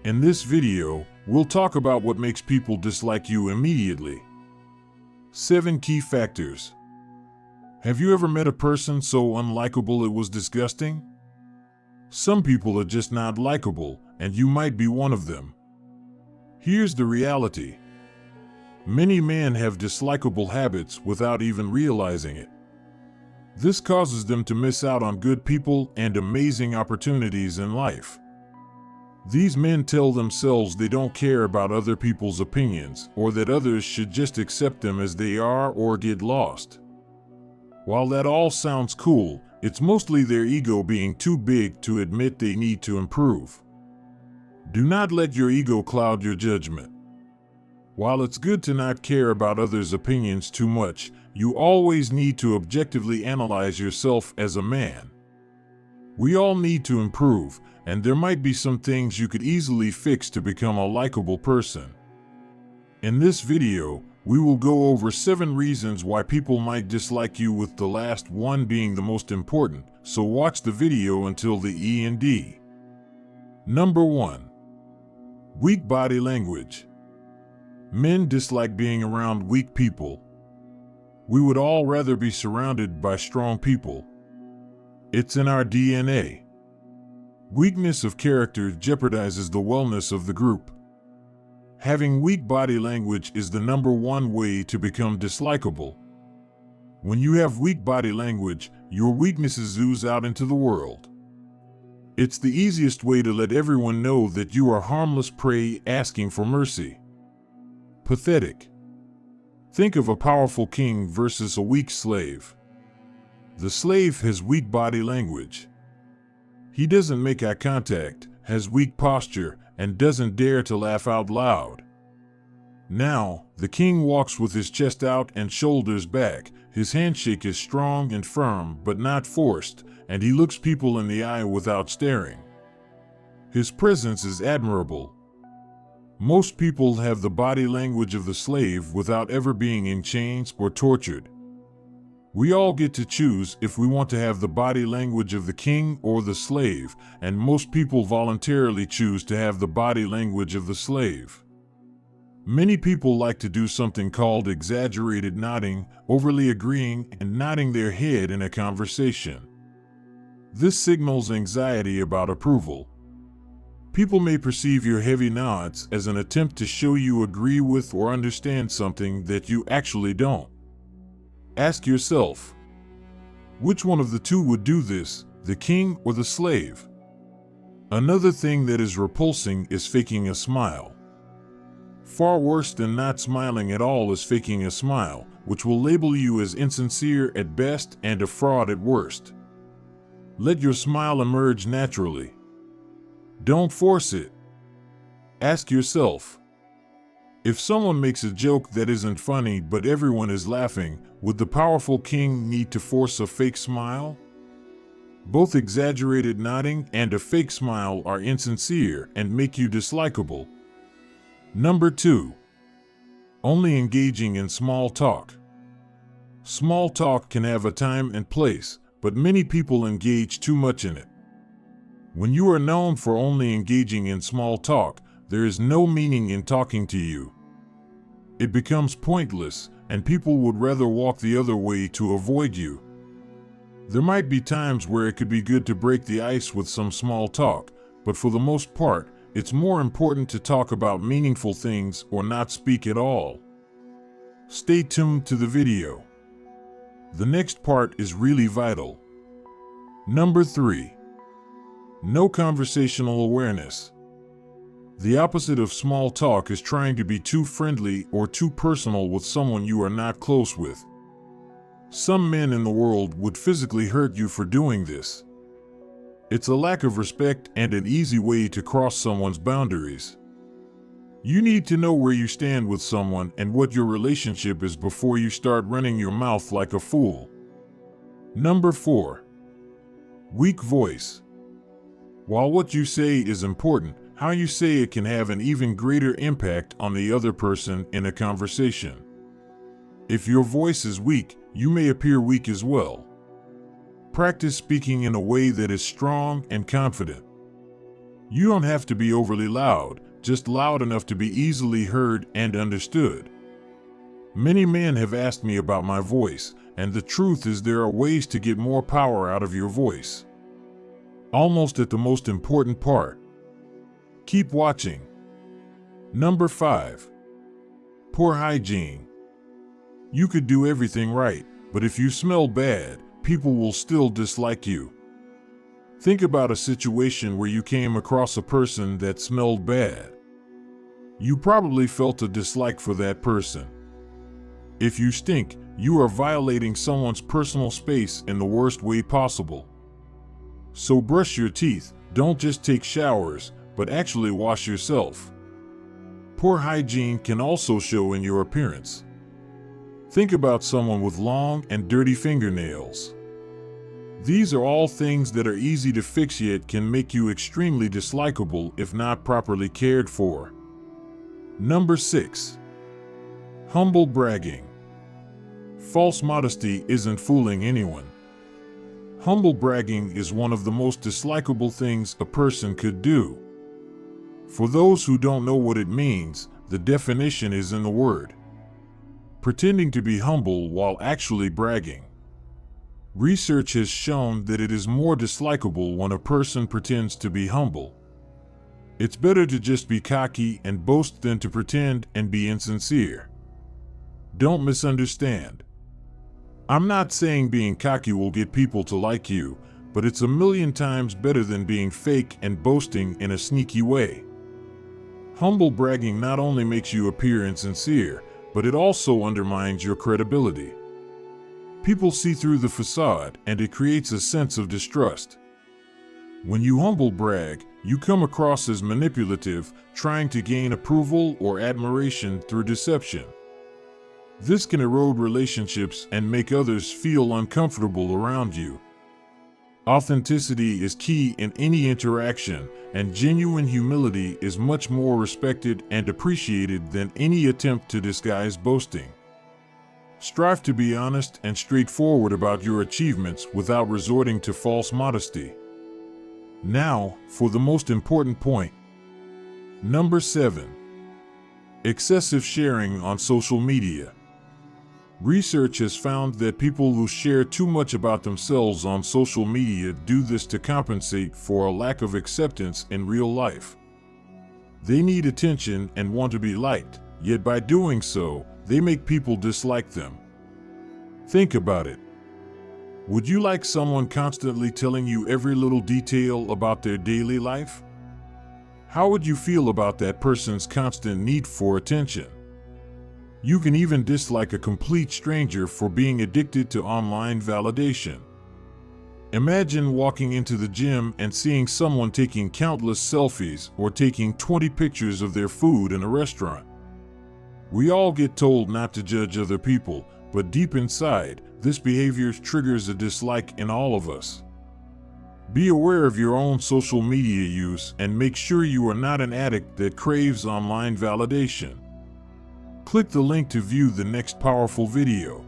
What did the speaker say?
In this video, we'll talk about what makes people dislike you immediately. 7 key factors. Have you ever met a person so unlikable it was disgusting? Some people are just not likable, and you might be one of them. Here's the reality. Many men have dislikable habits without even realizing it. This causes them to miss out on good people and amazing opportunities in life. These men tell themselves they don't care about other people's opinions, or that others should just accept them as they are or get lost. While that all sounds cool, it's mostly their ego being too big to admit they need to improve. Do not let your ego cloud your judgment. While it's good to not care about others' opinions too much, you always need to objectively analyze yourself as a man. We all need to improve, and there might be some things you could easily fix to become a likable person. In this video, we will go over 7 reasons why people might dislike you, with the last one being the most important, so watch the video until the end. Number 1. Weak body language. Men dislike being around weak people. We would all rather be surrounded by strong people. It's in our DNA. Weakness of character jeopardizes the wellness of the group. Having weak body language is the number 1 way to become dislikable. When you have weak body language, your weaknesses ooze out into the world. It's the easiest way to let everyone know that you are harmless prey asking for mercy. Pathetic. Think of a powerful king versus a weak slave. The slave has weak body language. He doesn't make eye contact, has weak posture, and doesn't dare to laugh out loud. Now, the king walks with his chest out and shoulders back. His handshake is strong and firm but not forced, and he looks people in the eye without staring. His presence is admirable. Most people have the body language of the slave without ever being in chains or tortured. We all get to choose if we want to have the body language of the king or the slave, and most people voluntarily choose to have the body language of the slave. Many people like to do something called exaggerated nodding, overly agreeing, and nodding their head in a conversation. This signals anxiety about approval. People may perceive your heavy nods as an attempt to show you agree with or understand something that you actually don't. Ask yourself, which one of the two would do this, the king or the slave? Another thing that is repulsing is faking a smile. Far worse than not smiling at all is faking a smile, which will label you as insincere at best and a fraud at worst. Let your smile emerge naturally. Don't force it. Ask yourself, if someone makes a joke that isn't funny but everyone is laughing, would the powerful king need to force a fake smile? Both exaggerated nodding and a fake smile are insincere and make you dislikable. Number 2. Only engaging in small talk. Small talk can have a time and place, but many people engage too much in it. When you are known for only engaging in small talk, there is no meaning in talking to you. It becomes pointless, and people would rather walk the other way to avoid you. There might be times where it could be good to break the ice with some small talk, but for the most part, it's more important to talk about meaningful things or not speak at all. Stay tuned to the video. The next part is really vital. Number 3. No conversational awareness. The opposite of small talk is trying to be too friendly or too personal with someone you are not close with. Some men in the world would physically hurt you for doing this. It's a lack of respect and an easy way to cross someone's boundaries. You need to know where you stand with someone and what your relationship is before you start running your mouth like a fool. Number 4. Weak voice. While what you say is important, how you say it can have an even greater impact on the other person in a conversation. If your voice is weak, you may appear weak as well. Practice speaking in a way that is strong and confident. You don't have to be overly loud, just loud enough to be easily heard and understood. Many men have asked me about my voice, and the truth is there are ways to get more power out of your voice. Almost at the most important part. Keep watching. Number 5. Poor hygiene. You could do everything right, but if you smell bad, people will still dislike you. Think about a situation where you came across a person that smelled bad. You probably felt a dislike for that person. If you stink, you are violating someone's personal space in the worst way possible. So brush your teeth, don't just take showers, but actually wash yourself. Poor hygiene can also show in your appearance. Think about someone with long and dirty fingernails. These are all things that are easy to fix yet can make you extremely dislikable if not properly cared for. Number 6. Humble bragging. False modesty isn't fooling anyone. Humble bragging is one of the most dislikable things a person could do. For those who don't know what it means, the definition is in the word. Pretending to be humble while actually bragging. Research has shown that it is more dislikable when a person pretends to be humble. It's better to just be cocky and boast than to pretend and be insincere. Don't misunderstand. I'm not saying being cocky will get people to like you, but it's a million times better than being fake and boasting in a sneaky way. Humble bragging not only makes you appear insincere, but it also undermines your credibility. People see through the facade, and it creates a sense of distrust. When you humble brag, you come across as manipulative, trying to gain approval or admiration through deception. This can erode relationships and make others feel uncomfortable around you. Authenticity is key in any interaction, and genuine humility is much more respected and appreciated than any attempt to disguise boasting. Strive to be honest and straightforward about your achievements without resorting to false modesty. Now, for the most important point. Number 7. Excessive sharing on social media. Research has found that people who share too much about themselves on social media do this to compensate for a lack of acceptance in real life. They need attention and want to be liked, yet by doing so, they make people dislike them. Think about it. Would you like someone constantly telling you every little detail about their daily life? How would you feel about that person's constant need for attention? You can even dislike a complete stranger for being addicted to online validation. Imagine walking into the gym and seeing someone taking countless selfies or taking 20 pictures of their food in a restaurant. We all get told not to judge other people, but deep inside, this behavior triggers a dislike in all of us. Be aware of your own social media use and make sure you are not an addict that craves online validation. Click the link to view the next powerful video.